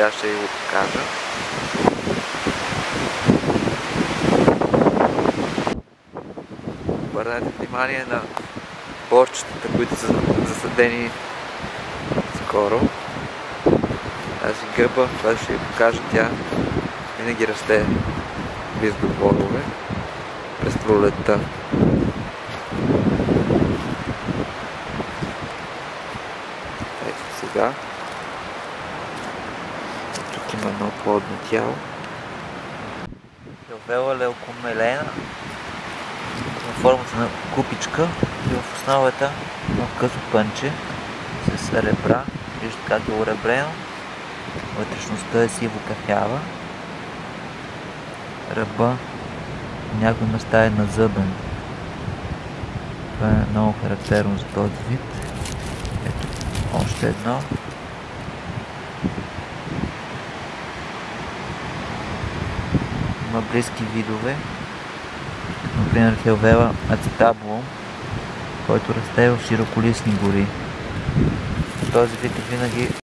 Сега ще ви го покажа. Обърнете внимание на борчетата, които са засадени скоро. Тази гъба, това ще ви покажа, тя винаги расте близо до борове през пролетта. Ето сега. Тук има едно плодно тяло. Филвела леокомелена на формата на купичка и в основата едно късо пънче с ребра. Виждате как е уребрено. Вътрешността е сиво кафява. Ръба на някои места е назъбен. Това е много характерно за този вид. Ето още едно. Има близки видове. Например Филвела ацетабулум, който расте в широколистни гори. Този вид е винаги